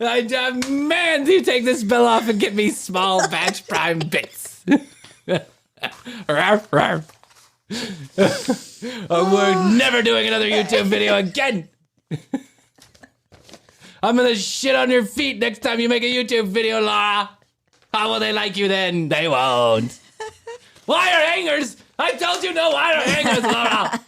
I demand you take this bell off and get me small batch prime bits. Ruff, ruff. We're never doing another YouTube video again. I'm gonna shit on your feet next time you make a YouTube video, Laura. How will they like you then? They won't. Wire hangers! I told you no wire hangers, Laura!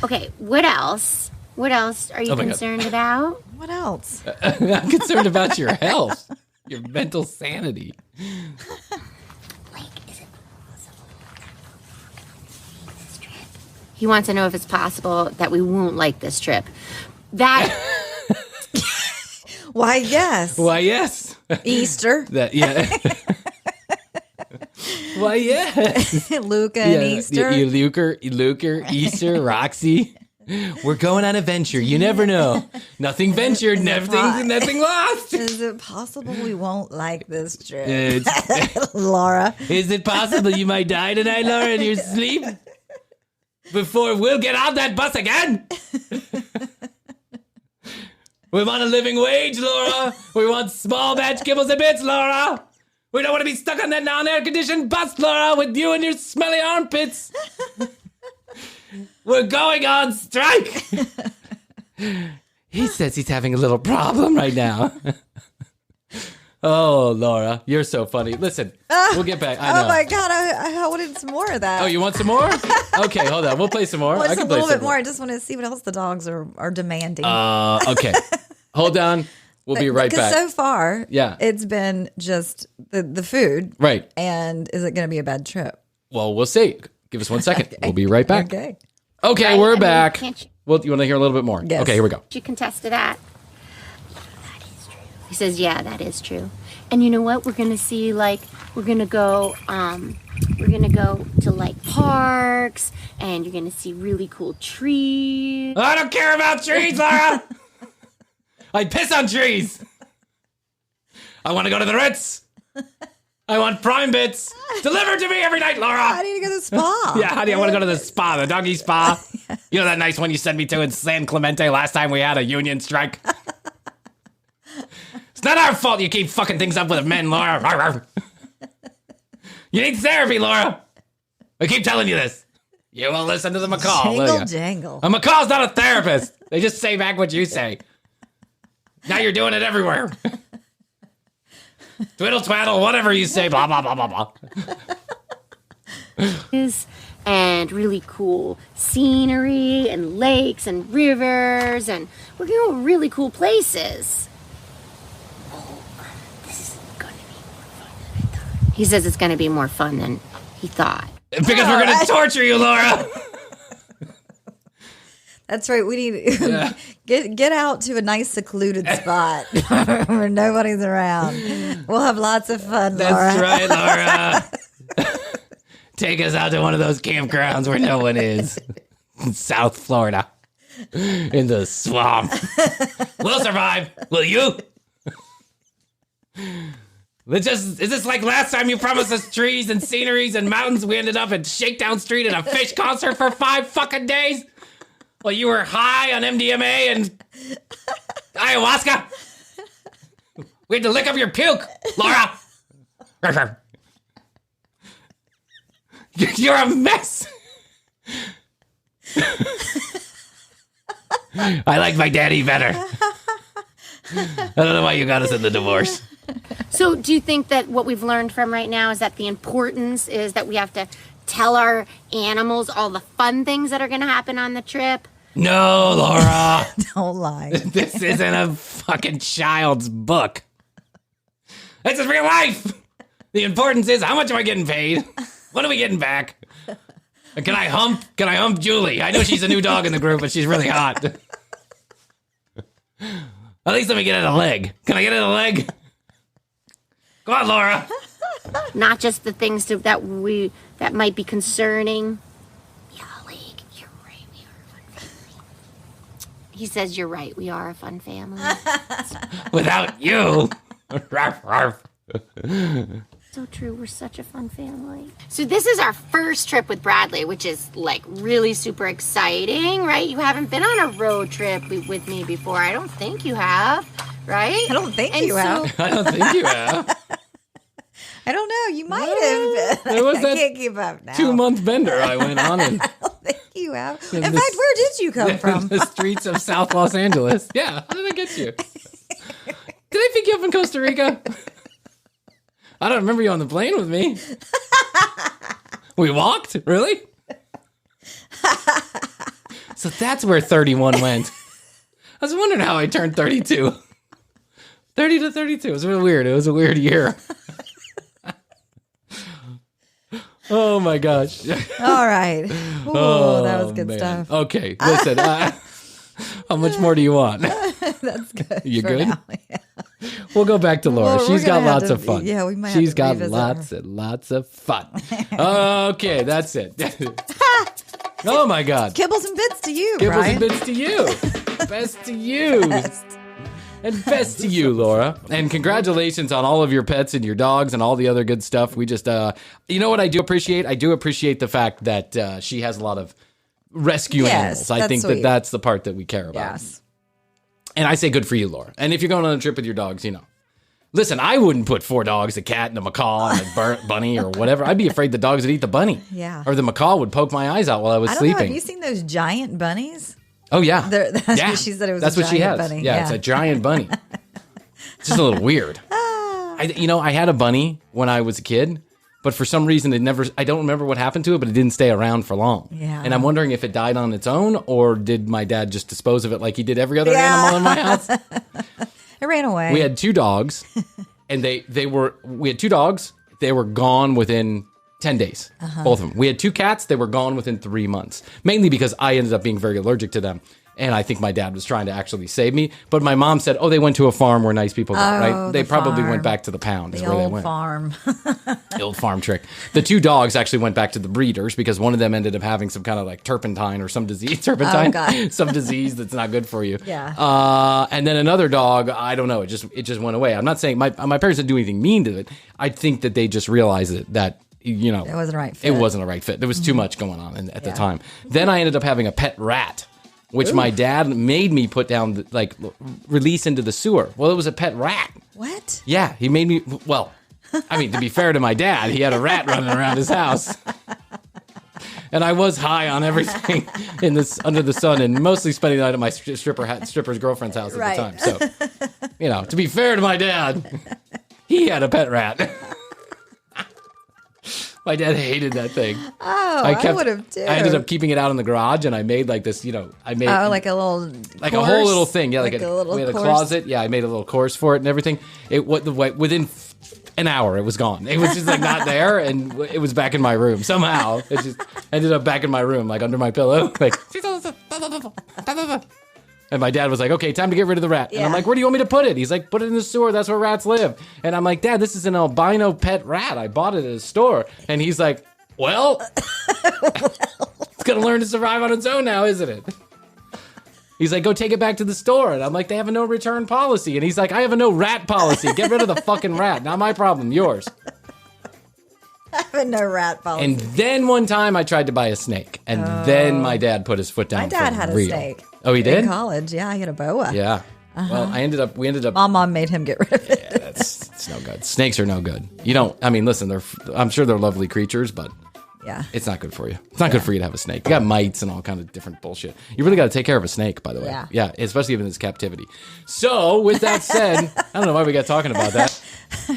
Okay, what else? What else are you concerned about? What else? I'm concerned about your health, your mental sanity. Like, is it possible that this trip He wants to know if it's possible that we won't like this trip. That Why, yes. Why, yes. Easter. Yeah. Why, yes. Luca and Easter. Luker, Easter, Roxy. We're going on a venture. You never know. Nothing ventured, nothing lost. Is it possible we won't like this trip? It's- Laura. Is it possible you might die tonight, Laura, in your sleep? Before we'll get on that bus again? We want a living wage, Laura. We want small batch kibbles and bits, Laura. We don't want to be stuck on that non-air conditioned bus, Laura, with you and your smelly armpits. We're going on strike. He says he's having a little problem right now. Oh, Laura, you're so funny. Listen, we'll get back. I know. Oh my God, I wanted some more of that. Oh, you want some more? Okay, hold on. We'll play some more. Well, I it's can a play little some bit more. I just want to see what else the dogs are demanding. Okay. Hold on. We'll be right because back. so far, Yeah. it's been just the food. Right. And is it going to be a bad trip? Well, we'll see. Give us 1 second. We'll be right back. Okay. Okay, Right? we're I mean, back. can't Well, you want to hear a little bit more? Yes. Okay, here we go. you contest to that? That is true. He says, yeah, that is true. And you know what? We're gonna see, like, we're gonna go to like parks, and you're gonna see really cool trees. I don't care about trees, Laura. I piss on trees. I want to go to the Ritz. I want prime bits delivered to me every night, Laura. I need to go to the spa. Yeah, honey, I want to go to the spa, the doggy spa. You know that nice one you sent me to in San Clemente last time we had a union strike? It's not our fault you keep fucking things up with men, Laura. You need therapy, Laura. I keep telling you this. You will listen to the macaw, will Jingle ya? jangle. A macaw's not a therapist. They just say back what you say. Now you're doing it everywhere. Twiddle twaddle, whatever you say, blah, blah, blah, blah, blah. And really cool scenery and lakes and rivers, and we're going to go really cool places. This is going to be more fun than I thought. He says it's going to be more fun than he thought. Because we're going to torture you, Laura. That's right. We need get out to a nice secluded spot where nobody's around. We'll have lots of fun, Laura. That's right, Laura. Take us out to one of those campgrounds where no one is. In South Florida. In the swamp. We'll survive. Will you? Is this like last time you promised us trees and sceneries and mountains? We ended up at Shakedown Street at a Fish concert for 5 fucking days? Well, you were high on MDMA and ayahuasca. We had to lick up your puke, Laura. You're a mess. I like my daddy better. I don't know why you got us in the divorce. So do you think that what we've learned from right now is that the importance is that we have to tell our animals all the fun things that are going to happen on the trip? No, Laura. Don't lie. This isn't a fucking child's book. This is real life. The importance is how much am I getting paid? What are we getting back? And can I hump Julie? I know she's a new dog in the group, but she's really hot. At least let me get at a leg. Can I get at a leg? Go on, Laura. Not just the things that might be concerning. Yeah, like, you're right, we are a fun family. He says you're right, we are a fun family. Without you. Ruff, ruff. So true, we're such a fun family. So this is our first trip with Bradley, which is like really super exciting, right? You haven't been on a road trip with me before. I don't think you have, right? I don't think you have. I don't think you have. I don't know. You might have been. There was I that can't keep up now. 2-month bender I went on in I don't think you have. In the- fact, where did you come from? the streets of South Los Angeles. Yeah, how did I get you? Did I pick you up in Costa Rica? I don't remember you on the plane with me. We walked? Really? So that's where 31 went. I was wondering how I turned 32. 30 to 32. It was really weird. It was a weird year. Oh my gosh. All right. Ooh, that was good stuff. Okay, listen. How much more do you want? That's good. You for good? now, yeah. We'll go back to Laura. Well, She's we're got gonna have lots to- of fun. yeah, we might have She's to got revisit lots her. and lots of fun. Okay, that's it. Oh my God. Kibbles and bits to you, Kibbles Brian. and bits to you. Best to you. Best. And best to you, Laura. And congratulations on all of your pets and your dogs and all the other good stuff. We just, you know what I do appreciate? I do appreciate the fact that she has a lot of rescue animals. I that's think sweet. that's the part that we care about. Yes. And I say good for you, Laura. And if you're going on a trip with your dogs, you know. Listen, I wouldn't put 4 dogs, a cat and a macaw and a bunny or whatever. I'd be afraid the dogs would eat the bunny. Yeah. Or the macaw would poke my eyes out while I was I don't know. sleeping. Have you seen those giant bunnies? Oh, yeah. Yeah. She said it was That's a what she giant has. bunny. Yeah, it's a giant bunny. It's just a little weird. I had a bunny when I was a kid, but for some reason I don't remember what happened to it, but it didn't stay around for long. Yeah. And I'm wondering if it died on its own or did my dad just dispose of it like he did every other animal in my house? It ran away. We had 2 dogs and we had 2 dogs. They were gone within 10 days, both of them. We had 2 cats. They were gone within 3 months, mainly because I ended up being very allergic to them. And I think my dad was trying to actually save me. But my mom said, they went to a farm where nice people go, right? They the probably farm. went back to the pound is the where they old went. farm. The old farm trick. The 2 dogs actually went back to the breeders because one of them ended up having some kind of like turpentine or some disease. Turpentine? Oh, God. Some disease that's not good for you. Yeah. And then another dog, I don't know, it just went away. I'm not saying my parents didn't do anything mean to it. I think that they just realized that you know, It wasn't a right fit. It wasn't a right fit. There was too much going on at the time. Then I ended up having a pet rat, which my dad made me put down, release into the sewer. Well, it was a pet rat. What? Yeah, he made me. Well, I mean, to be fair to my dad, he had a rat running around his house, and I was high on everything under the sun, and mostly spending the night at my stripper's girlfriend's house at the time. So, you know, to be fair to my dad, he had a pet rat. My dad hated that thing. Oh, I would have too. I ended up keeping it out in the garage, and I made like this, like a little like course? a whole little thing. Yeah, like a little we had a course? closet. Yeah, I made a little course for it and everything. Within an hour, it was gone. It was just like not there, and it was back in my room somehow. It just ended up back in my room, like under my pillow. Like, and my dad was like, "Okay, time to get rid of the rat." And I'm like, "Where do you want me to put it?" He's like, "Put it in the sewer. That's where rats live." And I'm like, "Dad, this is an albino pet rat. I bought it at a store." And he's like, "Well, it's gonna learn to survive on its own now, isn't it?" He's like, "Go take it back to the store." And I'm like, "They have a no return policy." And he's like, "I have a no rat policy. Get rid of the fucking rat. Not my problem, yours." No rat policy. And then one time I tried to buy a snake, and then my dad put his foot down. My dad for had a real. snake. Oh, he did? In college, yeah, he had a boa. Yeah. Well, we ended up. My mom made him get rid of it. Yeah, it's no good. Snakes are no good. Listen, I'm sure they're lovely creatures, but Yeah. it's not good for you. It's not good for you to have a snake. You got mites and all kind of different bullshit. You really got to take care of a snake, by the way. Yeah. Especially in its captivity. So, with that said, I don't know why we got talking about that.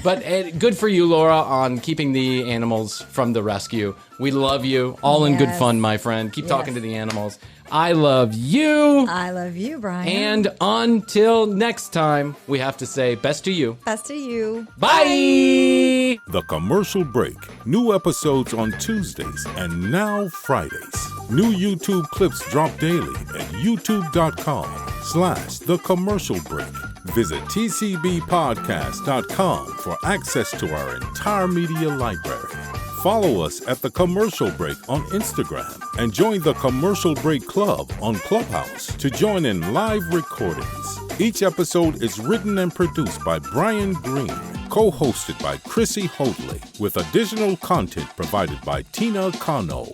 But good for you, Laura, on keeping the animals from the rescue. We love you. All in good fun, my friend. Keep talking to the animals. I love you. I love you, Brian. And until next time, we have to say best to you. Best to you. Bye. The Commercial Break. New episodes on Tuesdays and now Fridays. New YouTube clips drop daily at youtube.com/The Commercial Break. Visit tcbpodcast.com for access to our entire media library. Follow us at The Commercial Break on Instagram and join the Commercial Break Club on Clubhouse to join in live recordings. Each episode is written and produced by Brian Green, co-hosted by Chrissy Hoadley, with additional content provided by Tina Cano.